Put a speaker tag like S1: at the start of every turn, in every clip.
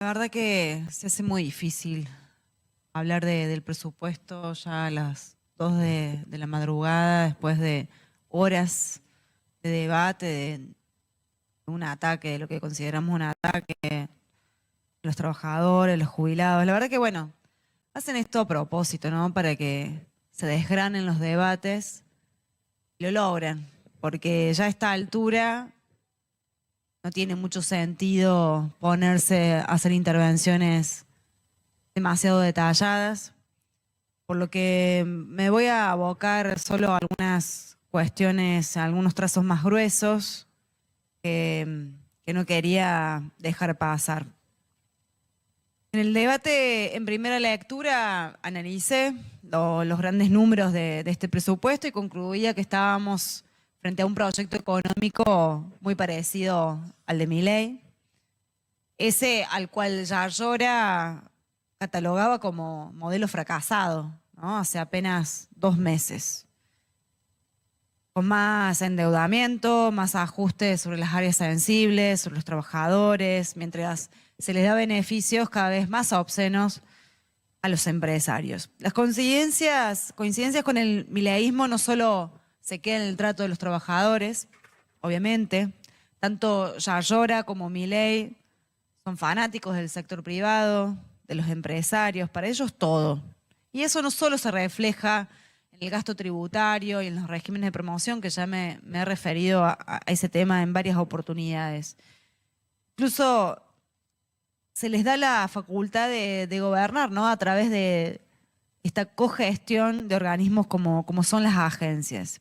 S1: La verdad que se hace muy difícil hablar del presupuesto ya a las 2 de la madrugada, después de horas de debate, de un ataque, de lo que consideramos un ataque a los trabajadores, los jubilados. La verdad que, bueno, hacen esto a propósito, ¿no? Para que se desgranen los debates y lo logran, porque ya a esta altura no tiene mucho sentido ponerse a hacer intervenciones demasiado detalladas, por lo que me voy a abocar solo a algunas cuestiones, a algunos trazos más gruesos que no quería dejar pasar. En el debate en primera lectura analicé los grandes números de este presupuesto y concluía que estábamos frente a un proyecto económico muy parecido al de Milei, ese al cual Yarlora catalogaba como modelo fracasado, ¿no? Hace apenas 2 meses. Con más endeudamiento, más ajustes sobre las áreas sensibles, sobre los trabajadores, mientras se les da beneficios cada vez más obscenos a los empresarios. Las coincidencias con el mileísmo no solo se quedan en el trato de los trabajadores, obviamente, tanto Yarlora como Milei son fanáticos del sector privado, de los empresarios, para ellos todo. Y eso no solo se refleja en el gasto tributario y en los regímenes de promoción, que ya me he referido a ese tema en varias oportunidades. Incluso se les da la facultad de gobernar, ¿no? A través de esta cogestión de organismos como son las agencias.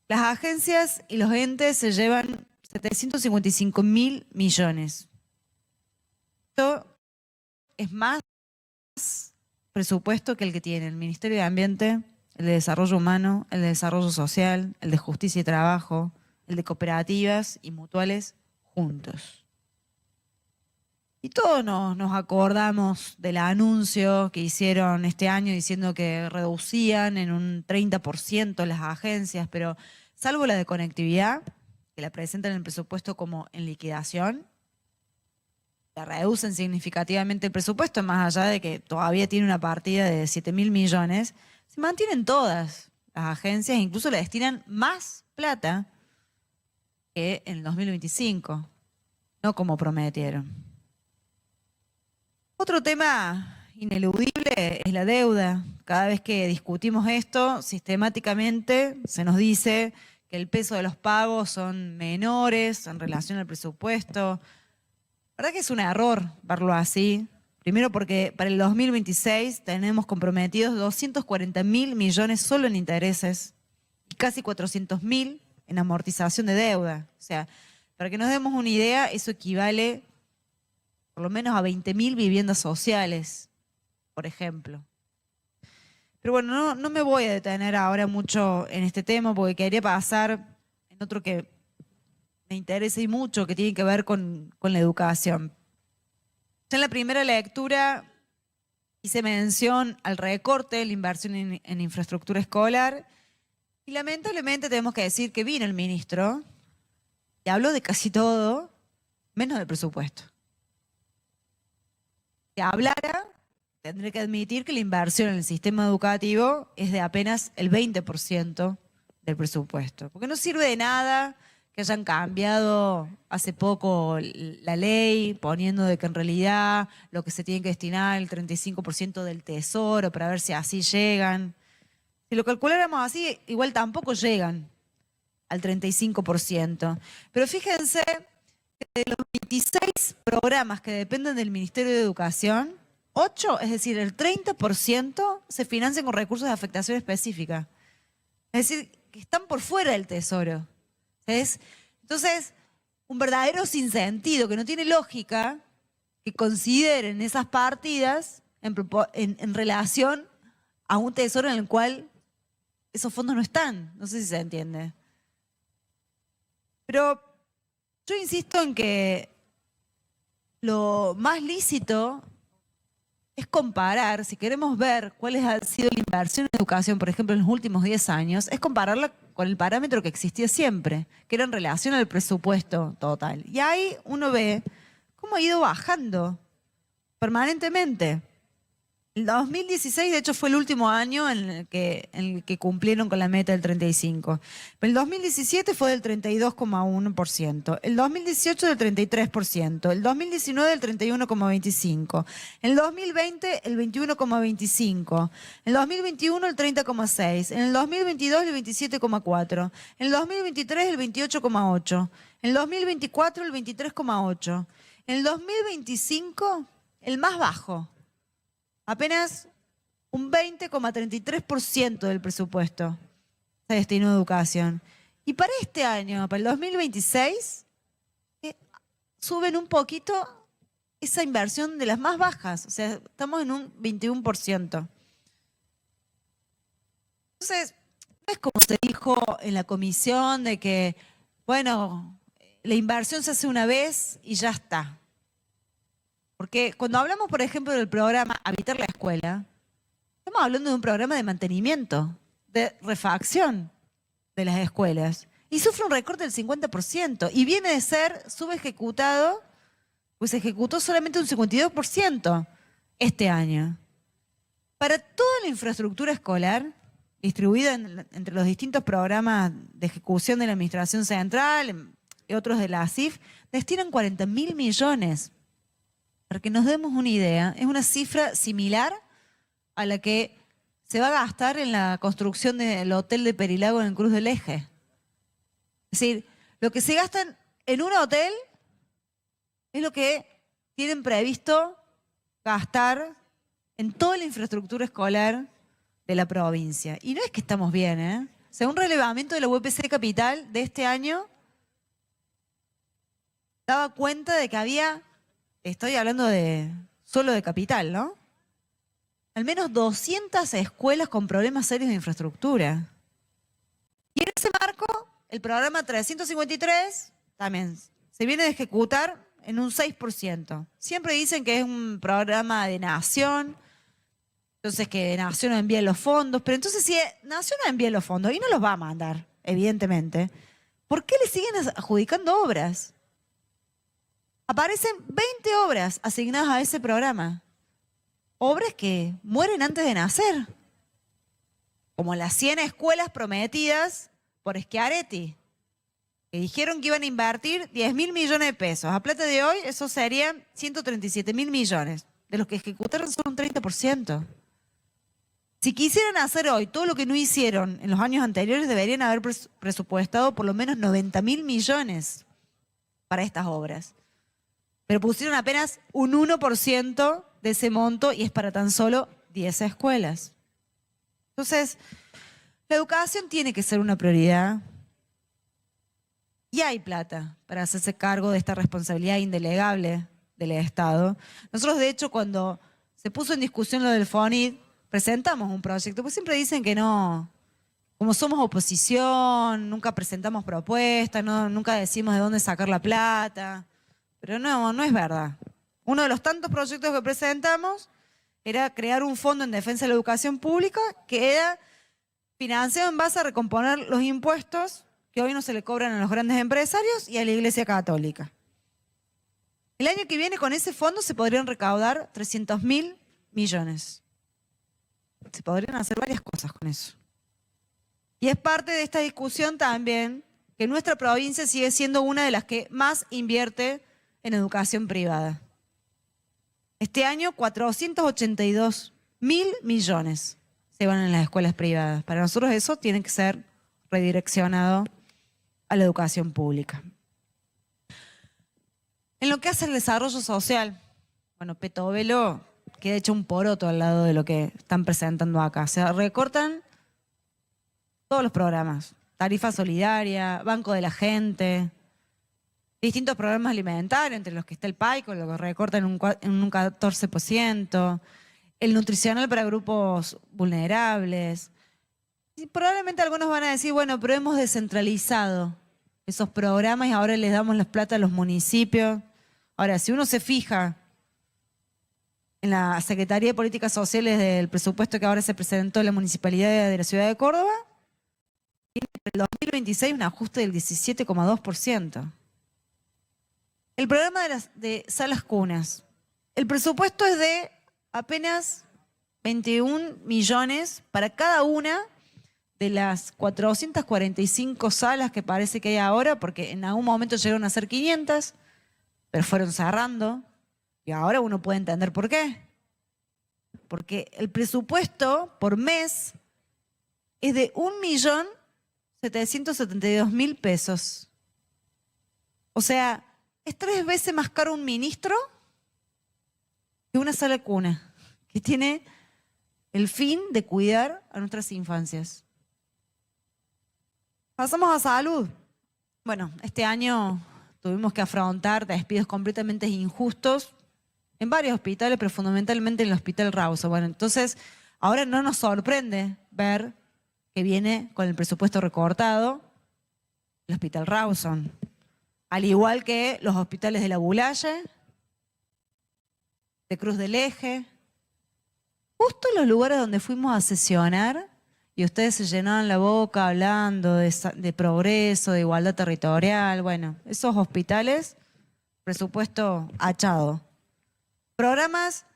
S1: Las agencias y los entes se llevan 755.000 millones. Esto es más presupuesto que el que tiene el Ministerio de Ambiente, el de Desarrollo Humano, el de Desarrollo Social, el de Justicia y Trabajo, el de Cooperativas y Mutuales juntos. Y todos nos acordamos del anuncio que hicieron este año diciendo que reducían en un 30% las agencias, pero salvo la de conectividad, que la presentan en el presupuesto como en liquidación, la reducen significativamente el presupuesto, más allá de que todavía tiene una partida de 7.000 millones, se mantienen todas las agencias, incluso le destinan más plata que en el 2025, no como prometieron. Otro tema ineludible es la deuda. Cada vez que discutimos esto, sistemáticamente se nos dice que el peso de los pagos son menores en relación al presupuesto. La verdad que es un error verlo así. Primero porque para el 2026 tenemos comprometidos 240.000 millones solo en intereses y casi 400.000 en amortización de deuda. O sea, para que nos demos una idea, eso equivale por lo menos a 20.000 viviendas sociales, por ejemplo. Pero bueno, no me voy a detener ahora mucho en este tema porque quería pasar en otro que me interesa y mucho, que tiene que ver con la educación. Ya en la primera lectura hice mención al recorte de la inversión en infraestructura escolar y lamentablemente tenemos que decir que vino el ministro y habló de casi todo, menos del presupuesto. Si hablara, tendré que admitir que la inversión en el sistema educativo es de apenas el 20% del presupuesto, porque no sirve de nada que hayan cambiado hace poco la ley, poniendo de que en realidad lo que se tiene que destinar el 35% del tesoro para ver si así llegan. Si lo calculáramos así, igual tampoco llegan al 35%. Pero fíjense que de los 26 programas que dependen del Ministerio de Educación, 8, es decir, el 30%, se financian con recursos de afectación específica. Es decir, que están por fuera del tesoro. ¿Ves? Entonces, un verdadero sinsentido, que no tiene lógica que consideren esas partidas en relación a un tesoro en el cual esos fondos no están. No sé si se entiende. Pero yo insisto en que lo más lícito es comparar, si queremos ver cuál ha sido la inversión en educación, por ejemplo, en los últimos 10 años, es compararla con el parámetro que existía siempre, que era en relación al presupuesto total. Y ahí uno ve cómo ha ido bajando permanentemente. El 2016, de hecho, fue el último año en el que cumplieron con la meta del 35%. Pero el 2017 fue del 32,1%. El 2018 del 33%. El 2019 del 31,25%. El 2020 el 21,25%. El 2021 el 30,6%. En el 2022 el 27,4%. En el 2023 el 28,8%. En el 2024 el 23,8%. En el 2025 el más bajo. Apenas un 20,33% del presupuesto se destinó a educación. Y para este año, para el 2026, suben un poquito esa inversión de las más bajas. O sea, estamos en un 21%. Entonces, no es como se dijo en la comisión de que, bueno, la inversión se hace una vez y ya está. Porque cuando hablamos, por ejemplo, del programa Habitar la Escuela, estamos hablando de un programa de mantenimiento, de refacción de las escuelas. Y sufre un recorte del 50%. Y viene de ser subejecutado, pues se ejecutó solamente un 52% este año. Para toda la infraestructura escolar, distribuida entre los distintos programas de ejecución de la Administración Central y otros de la ASIF, destinan 40.000 millones. Para que nos demos una idea, es una cifra similar a la que se va a gastar en la construcción del hotel de Perilago en el Cruz del Eje. Es decir, lo que se gasta en un hotel es lo que tienen previsto gastar en toda la infraestructura escolar de la provincia. Y no es que estamos bien, ¿eh? Según un relevamiento de la UPC Capital de este año, daba cuenta de que había... Estoy hablando solo de Capital, ¿no? Al menos 200 escuelas con problemas serios de infraestructura. Y en ese marco, el programa 353 también se viene a ejecutar en un 6%. Siempre dicen que es un programa de Nación, entonces que Nación no envía los fondos, pero entonces si Nación no envía los fondos y no los va a mandar, evidentemente, ¿por qué le siguen adjudicando obras? Aparecen 20 obras asignadas a ese programa. Obras que mueren antes de nacer. Como las 100 escuelas prometidas por Schiaretti, que dijeron que iban a invertir 10.000 millones de pesos. A plata de hoy, eso serían 137.000 millones. De los que ejecutaron solo un 30%. Si quisieran hacer hoy todo lo que no hicieron en los años anteriores, deberían haber presupuestado por lo menos 90.000 millones para estas obras. Pero pusieron apenas un 1% de ese monto y es para tan solo 10 escuelas. Entonces, la educación tiene que ser una prioridad y hay plata para hacerse cargo de esta responsabilidad indelegable del Estado. Nosotros, de hecho, cuando se puso en discusión lo del FONID, presentamos un proyecto, pues siempre dicen que no, como somos oposición, nunca presentamos propuestas, nunca decimos de dónde sacar la plata. Pero no es verdad. Uno de los tantos proyectos que presentamos era crear un fondo en defensa de la educación pública que era financiado en base a recomponer los impuestos que hoy no se le cobran a los grandes empresarios y a la Iglesia Católica. El año que viene con ese fondo se podrían recaudar 300.000 millones. Se podrían hacer varias cosas con eso. Y es parte de esta discusión también que nuestra provincia sigue siendo una de las que más invierte en educación privada. Este año 482.000 millones se van en las escuelas privadas. Para nosotros eso tiene que ser redireccionado a la educación pública. En lo que hace el desarrollo social, bueno, Petovelo queda hecho un poroto al lado de lo que están presentando acá. Se recortan todos los programas. Tarifa solidaria, Banco de la Gente, distintos programas alimentarios, entre los que está el PAICO, lo que recorta en un 14%, el nutricional para grupos vulnerables. Y probablemente algunos van a decir, bueno, pero hemos descentralizado esos programas y ahora les damos las plata a los municipios. Ahora, si uno se fija en la Secretaría de Políticas Sociales del presupuesto que ahora se presentó en la Municipalidad de la Ciudad de Córdoba, tiene para el 2026 un ajuste del 17,2%. El programa de salas cunas, El presupuesto es de apenas 21 millones para cada una de las 445 salas que parece que hay ahora, porque en algún momento llegaron a ser 500, pero fueron cerrando. Y ahora uno puede entender por qué. Porque el presupuesto por mes es de 1.772.000 pesos. O sea, es 3 veces más caro un ministro que una sala cuna, que tiene el fin de cuidar a nuestras infancias. Pasamos a salud. Bueno, este año tuvimos que afrontar despidos completamente injustos en varios hospitales, pero fundamentalmente en el Hospital Rawson. Bueno, entonces ahora no nos sorprende ver que viene con el presupuesto recortado el Hospital Rawson, al igual que los hospitales de La Bulaye, de Cruz del Eje, justo en los lugares donde fuimos a sesionar y ustedes se llenaban la boca hablando de progreso, de igualdad territorial. Bueno, esos hospitales, presupuesto achado. Programas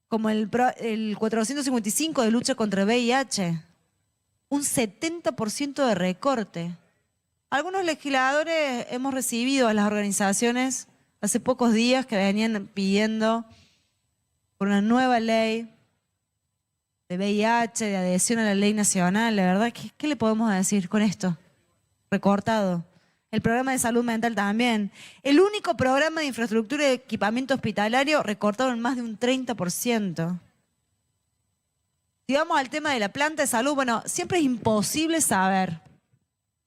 S1: como el 455 de lucha contra VIH, un 70% de recorte. Algunos legisladores hemos recibido a las organizaciones hace pocos días que venían pidiendo por una nueva ley de VIH, de adhesión a la ley nacional. La verdad, ¿qué le podemos decir con esto? Recortado. El programa de salud mental también. El único programa de infraestructura y de equipamiento hospitalario recortado en más de un 30%. Si vamos al tema de la planta de salud, bueno, siempre es imposible saber,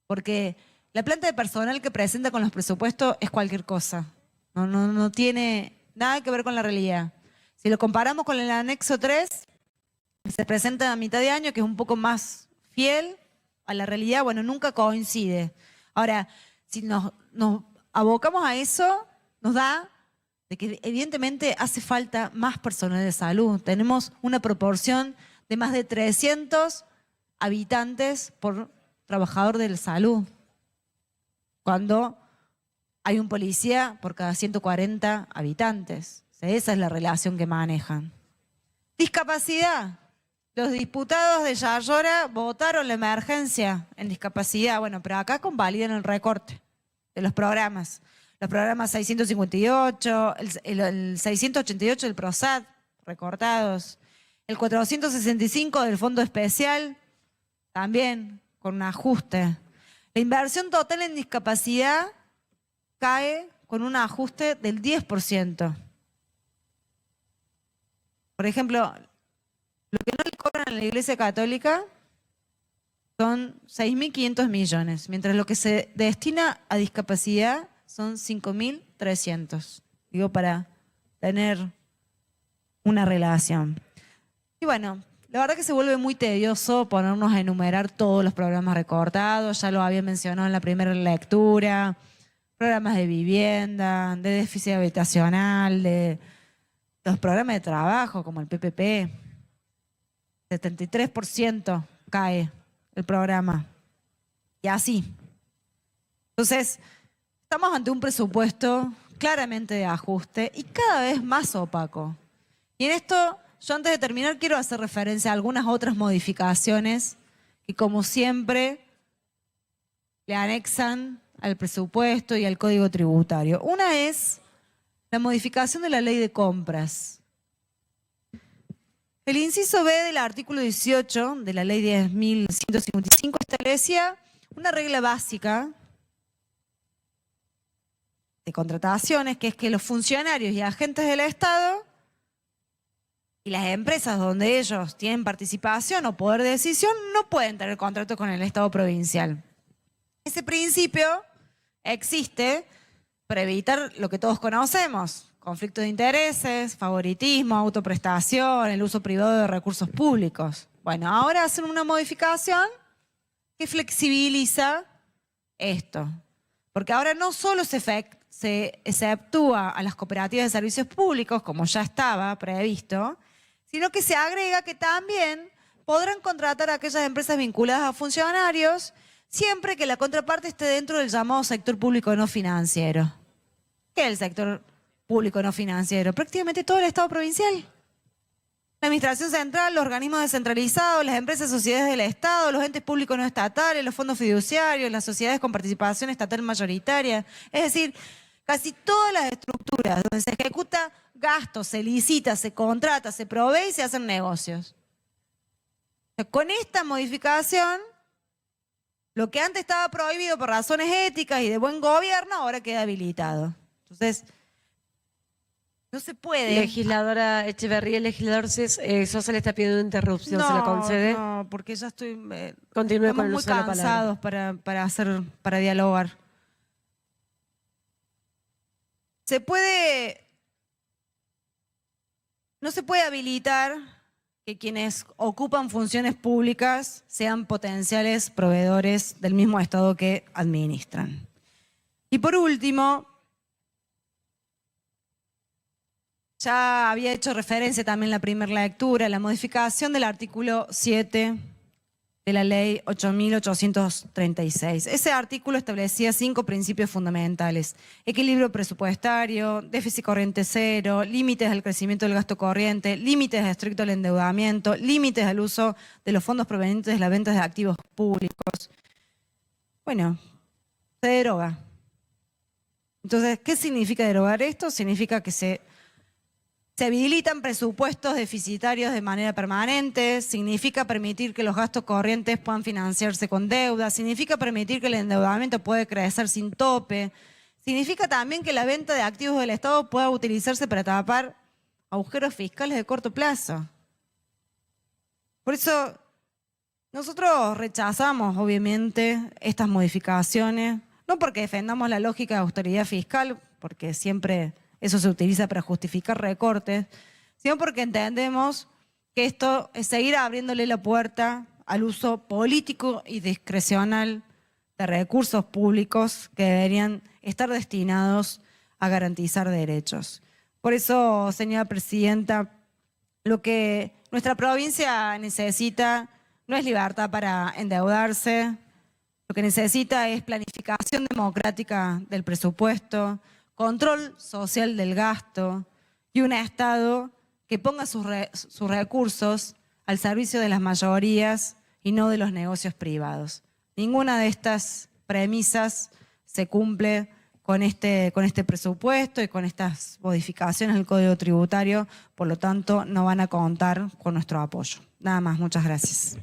S1: porque la planta de personal que presenta con los presupuestos es cualquier cosa. No tiene nada que ver con la realidad. Si lo comparamos con el anexo 3, que se presenta a mitad de año, que es un poco más fiel a la realidad, bueno, nunca coincide. Ahora, si nos abocamos a eso, nos da de que evidentemente hace falta más personal de salud. Tenemos una proporción de más de 300 habitantes por trabajador de la salud, cuando hay un policía por cada 140 habitantes. O sea, esa es la relación que manejan. Discapacidad. Los diputados de Yayora votaron la emergencia en discapacidad. Bueno, pero acá convalidan el recorte de los programas. Los programas 658, el 688 del PROSAT, recortados. El 465 del Fondo Especial, también con un ajuste. La inversión total en discapacidad cae con un ajuste del 10%. Por ejemplo, lo que no le cobran a la Iglesia Católica son 6.500 millones, mientras lo que se destina a discapacidad son 5.300. Digo, para tener una relación. Y bueno, la verdad que se vuelve muy tedioso ponernos a enumerar todos los programas recortados. Ya lo había mencionado en la primera lectura. Programas de vivienda, de déficit habitacional, de los programas de trabajo como el PPP. 73% cae el programa. Y así. Entonces, estamos ante un presupuesto claramente de ajuste y cada vez más opaco. Y en esto, yo antes de terminar quiero hacer referencia a algunas otras modificaciones que, como siempre, le anexan al presupuesto y al Código Tributario. Una es la modificación de la Ley de Compras. El inciso B del artículo 18 de la Ley 10.155 establecía una regla básica de contrataciones, que es que los funcionarios y agentes del Estado y las empresas donde ellos tienen participación o poder de decisión no pueden tener contratos con el Estado provincial. Ese principio existe para evitar lo que todos conocemos: conflicto de intereses, favoritismo, autoprestación, el uso privado de recursos públicos. Bueno, ahora hacen una modificación que flexibiliza esto. Porque ahora no solo se exceptúa a las cooperativas de servicios públicos, como ya estaba previsto, sino que se agrega que también podrán contratar a aquellas empresas vinculadas a funcionarios siempre que la contraparte esté dentro del llamado sector público no financiero. ¿Qué es el sector público no financiero? Prácticamente todo el Estado provincial. La administración central, los organismos descentralizados, las empresas, sociedades del Estado, los entes públicos no estatales, los fondos fiduciarios, las sociedades con participación estatal mayoritaria. Es decir, casi todas las estructuras donde se ejecuta gasto, se licita, se contrata, se provee y se hacen negocios. Con esta modificación, lo que antes estaba prohibido por razones éticas y de buen gobierno, ahora queda habilitado. Entonces, no se puede.
S2: Legisladora Echeverría, el legislador Sosa le está pidiendo una interrupción, ¿se la concede?
S1: No, porque ya estoy...
S2: Continúe con el uso de la palabra.
S1: Estamos muy cansados para dialogar. No se puede habilitar que quienes ocupan funciones públicas sean potenciales proveedores del mismo Estado que administran. Y por último, ya había hecho referencia también en la primera lectura, la modificación del artículo 7 de la ley 8.836. Ese artículo establecía 5 principios fundamentales: equilibrio presupuestario, déficit corriente cero, límites al crecimiento del gasto corriente, límites estrictos al endeudamiento, límites al uso de los fondos provenientes de las ventas de activos públicos. Bueno, se deroga. Entonces, ¿qué significa derogar esto? Significa que se habilitan presupuestos deficitarios de manera permanente, significa permitir que los gastos corrientes puedan financiarse con deuda, significa permitir que el endeudamiento puede crecer sin tope, significa también que la venta de activos del Estado pueda utilizarse para tapar agujeros fiscales de corto plazo. Por eso, nosotros rechazamos, obviamente, estas modificaciones, no porque defendamos la lógica de austeridad fiscal, porque siempre eso se utiliza para justificar recortes, sino porque entendemos que esto es seguir abriéndole la puerta al uso político y discrecional de recursos públicos que deberían estar destinados a garantizar derechos. Por eso, señora presidenta, lo que nuestra provincia necesita no es libertad para endeudarse, lo que necesita es planificación democrática del presupuesto, control social del gasto y un Estado que ponga sus recursos al servicio de las mayorías y no de los negocios privados. Ninguna de estas premisas se cumple con este presupuesto y con estas modificaciones del Código Tributario, por lo tanto no van a contar con nuestro apoyo. Nada más, muchas gracias.